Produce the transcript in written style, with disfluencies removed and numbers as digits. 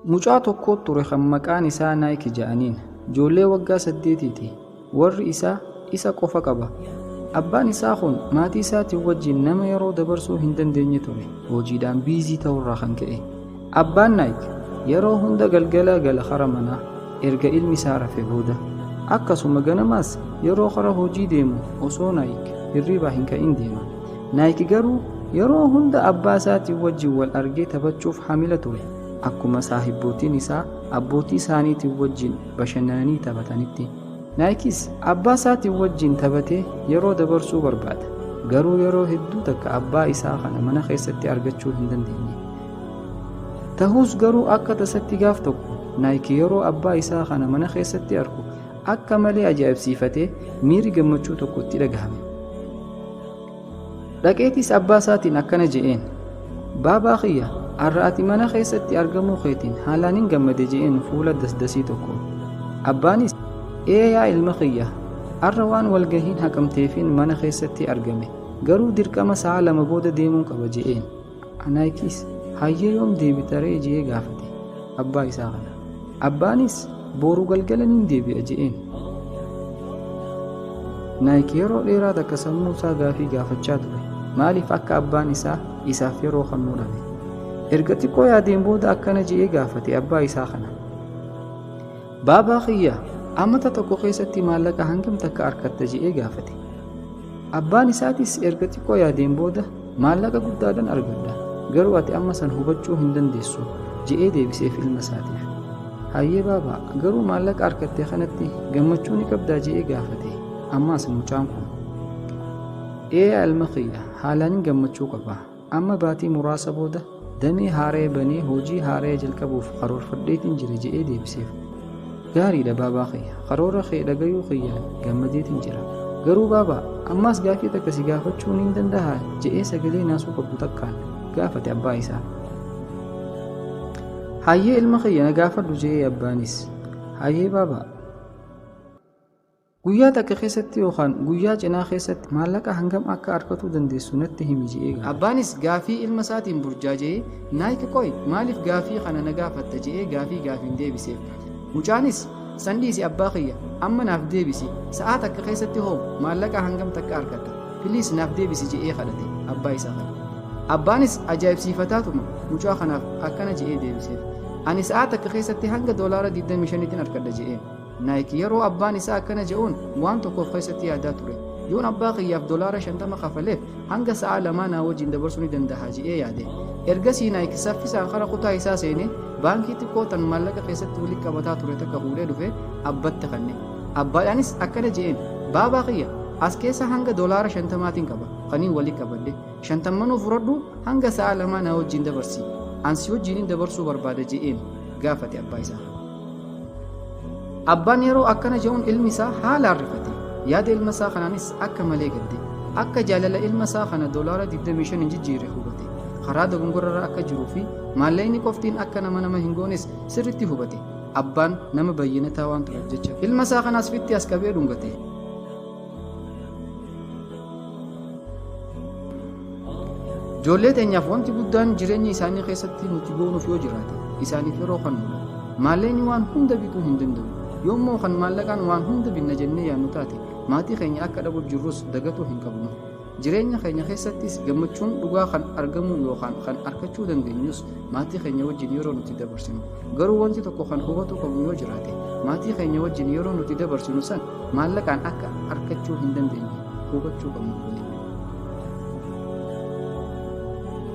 Mucaa tokko ture kan maqaan isaa Naayik jedhaniin. Ijoollee waggaa 8ti. Warri isaa isa qofa qaba. Abbaan isaa kun maatii isaatiin wajjin nama yeroo dabarsuu hin dandeenye ture. Hojiidhaan biizii ta'urraa kan ka'e. Abbaan Naayik yeroo hunda galgala gala kara manaa erga ilmi isaa rafee booda. Akkasuma ganamaas yeroo kara hojii deemu osoo Naayik hirribaa hin ka'in deema. Naayik garuu yeroo hunda abbaa isaatiin wajjin wal argee taphachuuf hamila ture. Akkuma saahibbootiin isaa abbootii isaaniitiin wajjin bashannananii taphatanitti. Naayikis abbaa isaatiin wajjin taphatee yeroo dabarsuu barbaada. Garuu yeroo hedduu takka abbaa isaa kana mana keessatti argachuu hin dandeenye. Ta'us garuu akka tasatti gaaf tokko Naayik yeroo abbaa isaa kana mana keessatti argu akka malee ajaa'ibsiifatee miiri gammachuu tokko itti dhagahame. Dhaqeetis abbaa isaatiin akkana jedheen, "Baabaa kiyya, har'aati mana keessatti argamuu keetiin haalaan hin gammade" jedheen fuula dasdasii tokko. Abbaanis, "Yaa ilma kiyya, har'a waan walgahiin haqamteefiin mana keessatti argame. Garuu dirqama sa'a 2 booda deemuun qaba" jedheen. Naayikis, "Hayyee yoom deebitaree?" jedhee gaafate abbaa isaa kana. Abbaanis, "Boru galgala nin deebi'a" jedheen. Naayik yeroo dheeraa takka sammuu isaa gaafii gaafachaa ture. Maaliif akka abbaan isaa isaaf yeroo kennuu dhabe? Erga xiqqoo yaadeen booda akkana jedhee gaafate abbaa isaa kana. "Baabaa kiyya, amata tokko keessatti maallaqa hangam takka argatta?" jedhee gaafate. Abbaan isaatis erga xiqqoo yaadeen booda, "Maallaqa guddaadhaan argadha. Garuu ati amma san hubachuu hin dandeessu" jedhee deebiseef ilma isaatiif. "Hayyee baabaa, garuu maallaqa argatte kanatti gammachuu ni qabdaa?" jedhee gaafate. Ammaas mucaan kun, "Ilma kiyya, haalaan gammachuu qaba. Amma baatii muraasa booda damee haaree banee hojii haaree jalqabuuf karoorfadheetiin jira" jedhee deebiseef. "Gaariidha baabaa kiyya, karoora kee dhagayuu kiyyaan gammadeetiin jira. Garuu baabaa, ammaas gaafii takka si gaafachuu ni danda'a?" jedhee sagalee naasuu qabdu takkaan gaafate abbaa isaa. "Hayyee ilma kiyya, na gaafadhu" jedhee abbaanis. "Hayyee baabaa, guyyaa takka keessatti yookaan guyyaa cinaa keessatti maallaqa hangam akka argachuu dandeessu natti himi" jedhee gaafate. Abbaanis gaafii ilma isaatiin burjaajee, "Naayik qoy, maaliif gaafii kana na gaafatta?" jedhee gaafiin deebiseef. Mucaanis, "San dhiisi abbaa kiyya, amma naaf deebisi. Sa'aa takka keessatti hoo maallaqa hangam takka argatta? Filiis naaf deebisi" jedhee kadhate abbaa isaa kana. Abbaanis ajaa'ibsiifataatuma mucaa kanaaf akkana jedhee deebiseef. "Ani sa'aa takka keessatti hanga $25 argadha" jedheen. Naayik yeroo abbaan isaa akkana jedhuun waan tokkoof keessatti yaadaa ture. Yoon abbaa kiyyaaf $50 kafaleef hanga sa'a 2 na wajjin dabarsuu ni danda'a jedhee yaade. Ergasii Naayik saffisaan kara kutaa isaa seenee baankii xiqqoo tan maallaqa keessatti walitti qabataa ture takka fuudhee dhufe abbatti kanne. Abbaadhaanis akkana jedheen, "Baabaa kiyya, as keessa hanga $50 qaba. Kaniin walitti qabadhe 50 fudhadhu hanga sa'a 2 na wajjin dabarsi. Ansi wajjin dabarsuu barbaada" jedheen gaafate abbaa isaa. Abbaan yeroo akkana jedhuun ilmi isaa haalaan rifate. Yaada ilma isaa kanaanis akka malee gadde. Akka jaalala ilma isaa kana $25 hin jijjiirre hubate. Karaa dogongorarra akka jiruu fi maallaqni qoftiin akka nama hin goones sirriitti hubate. Abbaan nama bayyinataa waan tureef jecha ilma isaa kanaas fitti as qabee dhungate. Ijoollee teenyaaf wanti guddaan jireenya isaanii keessatti nuti goonuuf yoo jiraate isaaniif yeroo kennudha. Maallaqni waan hunda bituu hin danda'u. Yommuu kan maallaqaan waan hunda binna jennee yaadnu taate maatii keenya akka dhabuuf jirrus dagatuu hin qabnu. Jireenya keenya keessattis gammachuun dhugaa kan argamu yookaan kan argachuu dandeenyus maatii keenya wajjin yeroo nuti dabarsinu. Garuu wanti tokko kan hubatu qabnu yoo jiraate maatii keenya wajjin yeroo nuti dabarsinu san maallaqaan akka argachuu hin dandeenye hubachuu qabnu.